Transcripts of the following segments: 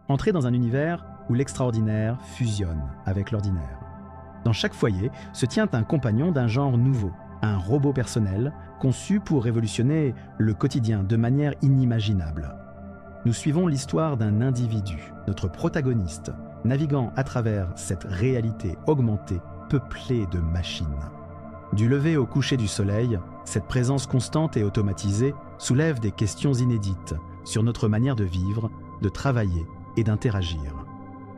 Entrez dans un univers où l'extraordinaire fusionne avec l'ordinaire. Dans chaque foyer se tient un compagnon d'un genre nouveau, un robot personnel conçu pour révolutionner le quotidien de manière inimaginable. Nous suivons l'histoire d'un individu, notre protagoniste, naviguant à travers cette réalité augmentée, peuplée de machines. Du lever au coucher du soleil, cette présence constante et automatisée soulève des questions inédites sur notre manière de vivre, de travailler et d'interagir.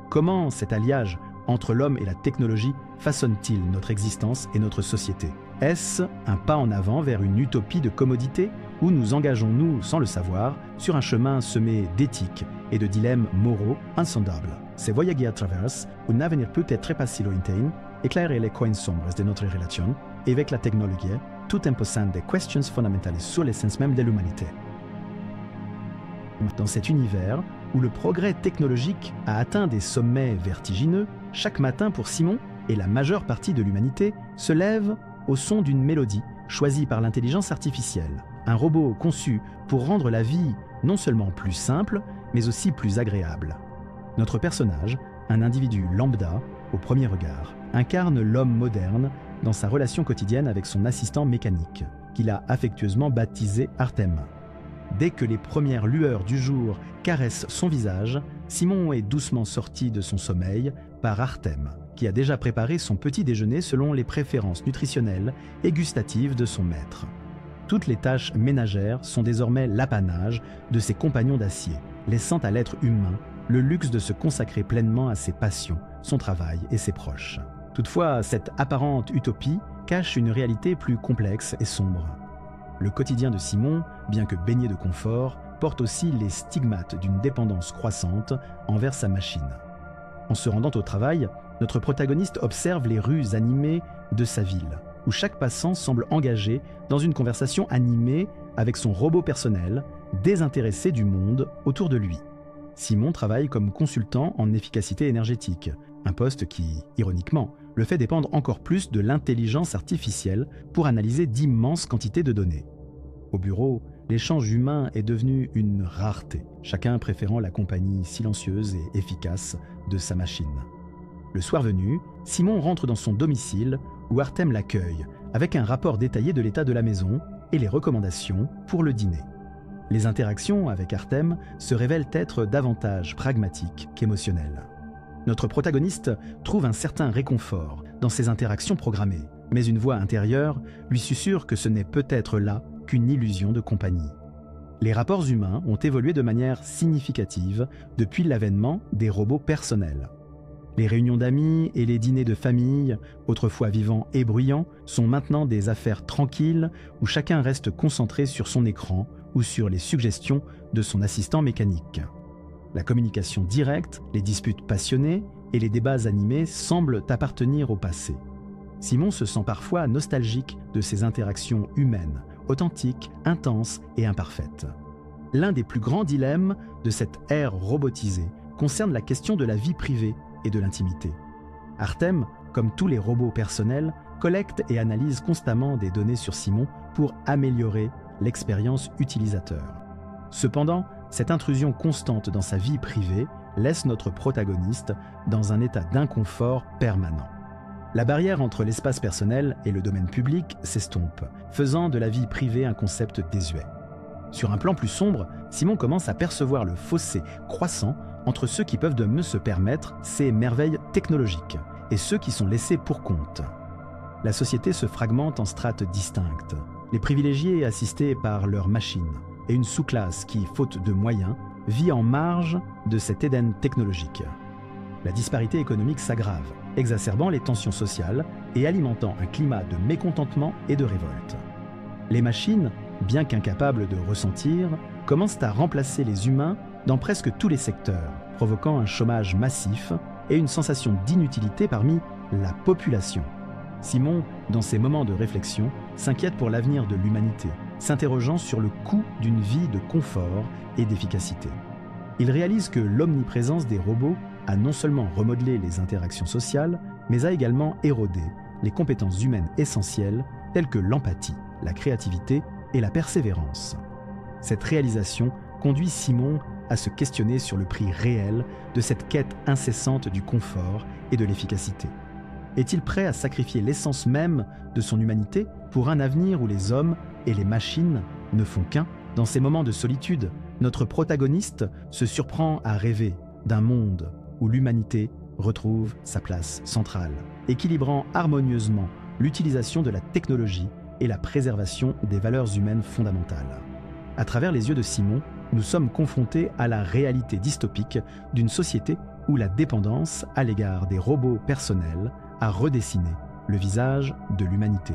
Comment cet alliage entre l'homme et la technologie façonne-t-il notre existence et notre société? Est-ce un pas en avant vers une utopie de commodité ou nous engageons-nous, sans le savoir, sur un chemin semé d'éthique et de dilemmes moraux insondables? C'est Voyager à travers un avenir peut-être pas si lointain, éclairer les coins sombres de notre relation et avec la technologie, tout en posant des questions fondamentales sur l'essence même de l'humanité. Dans cet univers où le progrès technologique a atteint des sommets vertigineux, chaque matin pour Simon et la majeure partie de l'humanité se lève au son d'une mélodie choisie par l'intelligence artificielle, un robot conçu pour rendre la vie non seulement plus simple, mais aussi plus agréable. Notre personnage, un individu lambda, au premier regard, incarne l'homme moderne dans sa relation quotidienne avec son assistant mécanique, qu'il a affectueusement baptisé Artem. Dès que les premières lueurs du jour caressent son visage, Simon est doucement sorti de son sommeil par Artem, qui a déjà préparé son petit déjeuner selon les préférences nutritionnelles et gustatives de son maître. Toutes les tâches ménagères sont désormais l'apanage de ses compagnons d'acier, laissant à l'être humain le luxe de se consacrer pleinement à ses passions, son travail et ses proches. Toutefois, cette apparente utopie cache une réalité plus complexe et sombre. Le quotidien de Simon, bien que baigné de confort, porte aussi les stigmates d'une dépendance croissante envers sa machine. En se rendant au travail, notre protagoniste observe les rues animées de sa ville, où chaque passant semble engagé dans une conversation animée avec son robot personnel, désintéressé du monde autour de lui. Simon travaille comme consultant en efficacité énergétique, un poste qui, ironiquement, le fait dépendre encore plus de l'intelligence artificielle pour analyser d'immenses quantités de données. Au bureau, l'échange humain est devenu une rareté, chacun préférant la compagnie silencieuse et efficace de sa machine. Le soir venu, Simon rentre dans son domicile où Artem l'accueille, avec un rapport détaillé de l'état de la maison et les recommandations pour le dîner. Les interactions avec Artem se révèlent être davantage pragmatiques qu'émotionnelles. Notre protagoniste trouve un certain réconfort dans ces interactions programmées, mais une voix intérieure lui susurre que ce n'est peut-être là qu'une illusion de compagnie. Les rapports humains ont évolué de manière significative depuis l'avènement des robots personnels. Les réunions d'amis et les dîners de famille, autrefois vivants et bruyants, sont maintenant des affaires tranquilles où chacun reste concentré sur son écran ou sur les suggestions de son assistant mécanique. La communication directe, les disputes passionnées et les débats animés semblent appartenir au passé. Simon se sent parfois nostalgique de ces interactions humaines, authentiques, intenses et imparfaites. L'un des plus grands dilemmes de cette ère robotisée concerne la question de la vie privée et de l'intimité. Artem, comme tous les robots personnels, collecte et analyse constamment des données sur Simon pour améliorer l'expérience utilisateur. Cependant, cette intrusion constante dans sa vie privée laisse notre protagoniste dans un état d'inconfort permanent. La barrière entre l'espace personnel et le domaine public s'estompe, faisant de la vie privée un concept désuet. Sur un plan plus sombre, Simon commence à percevoir le fossé croissant entre ceux qui peuvent de mieux se permettre ces merveilles technologiques et ceux qui sont laissés pour compte. La société se fragmente en strates distinctes, les privilégiés assistés par leurs machines, et une sous-classe qui, faute de moyens, vit en marge de cet Éden technologique. La disparité économique s'aggrave, exacerbant les tensions sociales et alimentant un climat de mécontentement et de révolte. Les machines, bien qu'incapables de ressentir, commencent à remplacer les humains dans presque tous les secteurs, provoquant un chômage massif et une sensation d'inutilité parmi la population. Simon, dans ces moments de réflexion, s'inquiète pour l'avenir de l'humanité, s'interrogeant sur le coût d'une vie de confort et d'efficacité. Il réalise que l'omniprésence des robots a non seulement remodelé les interactions sociales, mais a également érodé les compétences humaines essentielles telles que l'empathie, la créativité et la persévérance. Cette réalisation conduit Simon à se questionner sur le prix réel de cette quête incessante du confort et de l'efficacité. Est-il prêt à sacrifier l'essence même de son humanité pour un avenir où les hommes et les machines ne font qu'un? Dans ces moments de solitude, notre protagoniste se surprend à rêver d'un monde où l'humanité retrouve sa place centrale, équilibrant harmonieusement l'utilisation de la technologie et la préservation des valeurs humaines fondamentales. À travers les yeux de Simon, nous sommes confrontés à la réalité dystopique d'une société où la dépendance à l'égard des robots personnels a redessiné le visage de l'humanité.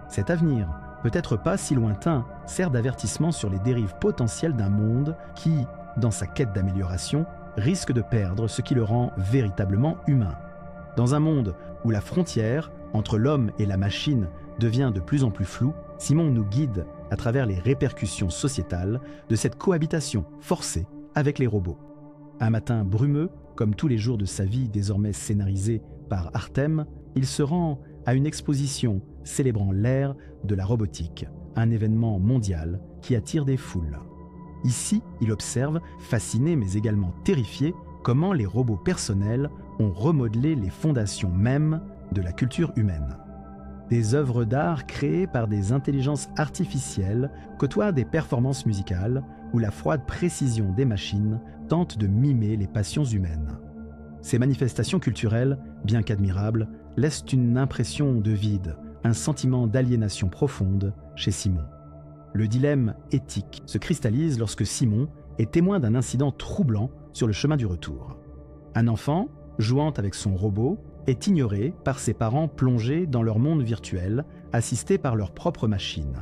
Cet avenir, peut-être pas si lointain, sert d'avertissement sur les dérives potentielles d'un monde qui, dans sa quête d'amélioration, risque de perdre ce qui le rend véritablement humain. Dans un monde où la frontière entre l'homme et la machine devient de plus en plus floue, Simon nous guide à travers les répercussions sociétales de cette cohabitation forcée avec les robots. Un matin brumeux, comme tous les jours de sa vie désormais scénarisés par Artem, il se rend à une exposition célébrant l'ère de la robotique, un événement mondial qui attire des foules. Ici, il observe, fasciné mais également terrifié, comment les robots personnels ont remodelé les fondations mêmes de la culture humaine. Des œuvres d'art créées par des intelligences artificielles côtoient des performances musicales où la froide précision des machines tente de mimer les passions humaines. Ces manifestations culturelles, bien qu'admirables, laissent une impression de vide, un sentiment d'aliénation profonde chez Simon. Le dilemme éthique se cristallise lorsque Simon est témoin d'un incident troublant sur le chemin du retour. Un enfant, jouant avec son robot, est ignoré par ses parents plongés dans leur monde virtuel, assistés par leur propre machine.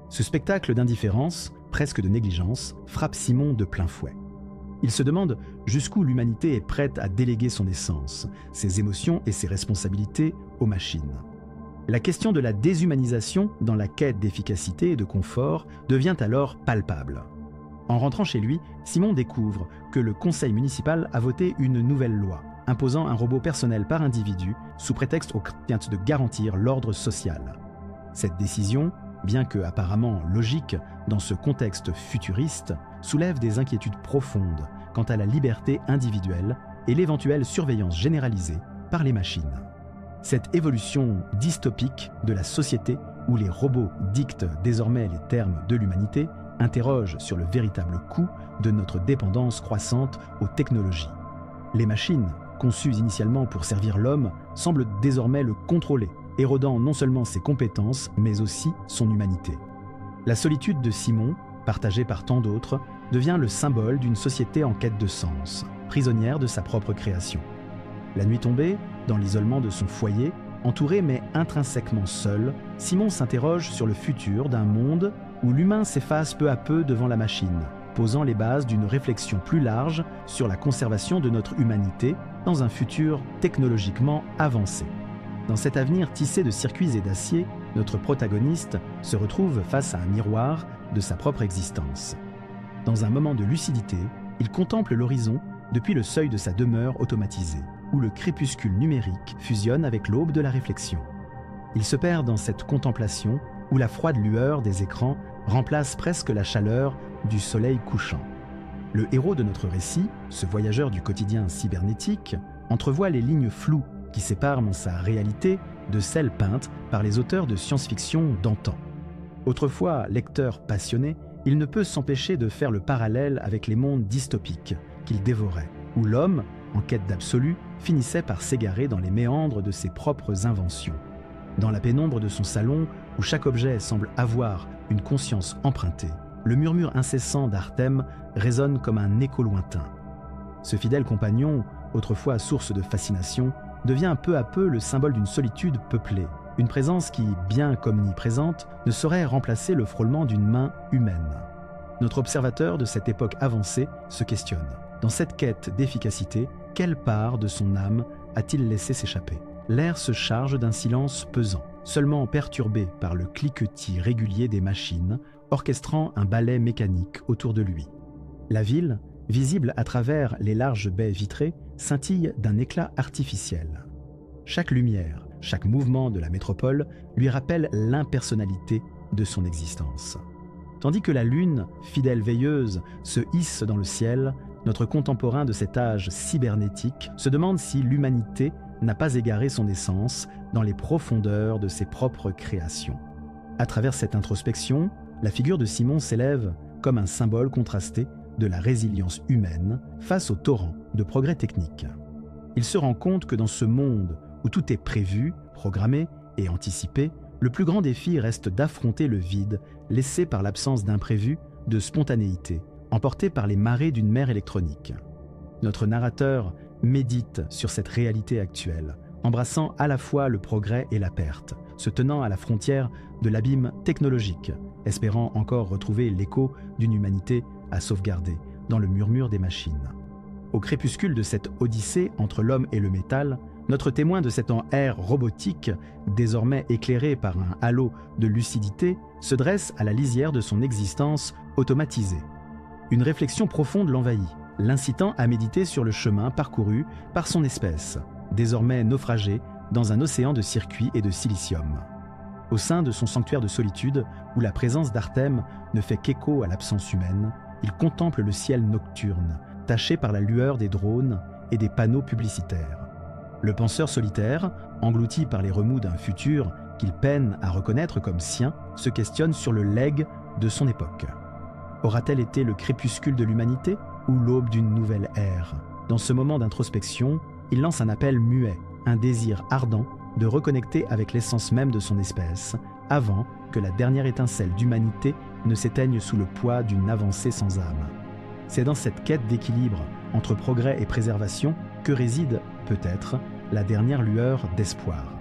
Ce spectacle d'indifférence, presque de négligence, frappe Simon de plein fouet. Il se demande jusqu'où l'humanité est prête à déléguer son essence, ses émotions et ses responsabilités aux machines. La question de la déshumanisation dans la quête d'efficacité et de confort devient alors palpable. En rentrant chez lui, Simon découvre que le conseil municipal a voté une nouvelle loi, imposant un robot personnel par individu sous prétexte aux craintes de garantir l'ordre social. Cette décision, bien que apparemment logique dans ce contexte futuriste, soulève des inquiétudes profondes quant à la liberté individuelle et l'éventuelle surveillance généralisée par les machines. Cette évolution dystopique de la société où les robots dictent désormais les termes de l'humanité interroge sur le véritable coût de notre dépendance croissante aux technologies. Les machines, conçues initialement pour servir l'homme, semblent désormais le contrôler, érodant non seulement ses compétences, mais aussi son humanité. La solitude de Simon, partagée par tant d'autres, devient le symbole d'une société en quête de sens, prisonnière de sa propre création. La nuit tombée, dans l'isolement de son foyer, entouré mais intrinsèquement seul, Simon s'interroge sur le futur d'un monde où l'humain s'efface peu à peu devant la machine, posant les bases d'une réflexion plus large sur la conservation de notre humanité dans un futur technologiquement avancé. Dans cet avenir tissé de circuits et d'acier, notre protagoniste se retrouve face à un miroir de sa propre existence. Dans un moment de lucidité, il contemple l'horizon depuis le seuil de sa demeure automatisée, où le crépuscule numérique fusionne avec l'aube de la réflexion. Il se perd dans cette contemplation où la froide lueur des écrans remplace presque la chaleur du soleil couchant. Le héros de notre récit, ce voyageur du quotidien cybernétique, entrevoit les lignes floues qui séparent sa réalité de celle peinte par les auteurs de science-fiction d'antan. Autrefois lecteur passionné, il ne peut s'empêcher de faire le parallèle avec les mondes dystopiques qu'il dévorait, où l'homme, en quête d'absolu, finissait par s'égarer dans les méandres de ses propres inventions. Dans la pénombre de son salon, où chaque objet semble avoir une conscience empruntée, le murmure incessant d'Artem résonne comme un écho lointain. Ce fidèle compagnon, autrefois source de fascination, devient peu à peu le symbole d'une solitude peuplée, une présence qui, bien qu'omniprésente, ne saurait remplacer le frôlement d'une main humaine. Notre observateur de cette époque avancée se questionne. Dans cette quête d'efficacité, quelle part de son âme a-t-il laissé s'échapper? L'air se charge d'un silence pesant, seulement perturbé par le cliquetis régulier des machines, orchestrant un ballet mécanique autour de lui. La ville, visible à travers les larges baies vitrées, scintille d'un éclat artificiel. Chaque lumière, chaque mouvement de la métropole lui rappelle l'impersonnalité de son existence. Tandis que la Lune, fidèle veilleuse, se hisse dans le ciel, notre contemporain de cet âge cybernétique se demande si l'humanité n'a pas égaré son essence dans les profondeurs de ses propres créations. À travers cette introspection, la figure de Simon s'élève comme un symbole contrasté de la résilience humaine face au torrent de progrès techniques. Il se rend compte que dans ce monde où tout est prévu, programmé et anticipé, le plus grand défi reste d'affronter le vide laissé par l'absence d'imprévu, de spontanéité, emporté par les marées d'une mer électronique. Notre narrateur médite sur cette réalité actuelle, embrassant à la fois le progrès et la perte, se tenant à la frontière de l'abîme technologique, espérant encore retrouver l'écho d'une humanité à sauvegarder dans le murmure des machines. Au crépuscule de cette odyssée entre l'homme et le métal, notre témoin de cette ère robotique, désormais éclairé par un halo de lucidité, se dresse à la lisière de son existence automatisée. Une réflexion profonde l'envahit, l'incitant à méditer sur le chemin parcouru par son espèce, désormais naufragée dans un océan de circuits et de silicium. Au sein de son sanctuaire de solitude, où la présence d'Artem ne fait qu'écho à l'absence humaine, il contemple le ciel nocturne, taché par la lueur des drones et des panneaux publicitaires. Le penseur solitaire, englouti par les remous d'un futur qu'il peine à reconnaître comme sien, se questionne sur le legs de son époque. Aura-t-elle été le crépuscule de l'humanité ou l'aube d'une nouvelle ère? Dans ce moment d'introspection, il lance un appel muet, un désir ardent de reconnecter avec l'essence même de son espèce, avant que la dernière étincelle d'humanité ne s'éteigne sous le poids d'une avancée sans âme. C'est dans cette quête d'équilibre entre progrès et préservation que réside, peut-être, la dernière lueur d'espoir.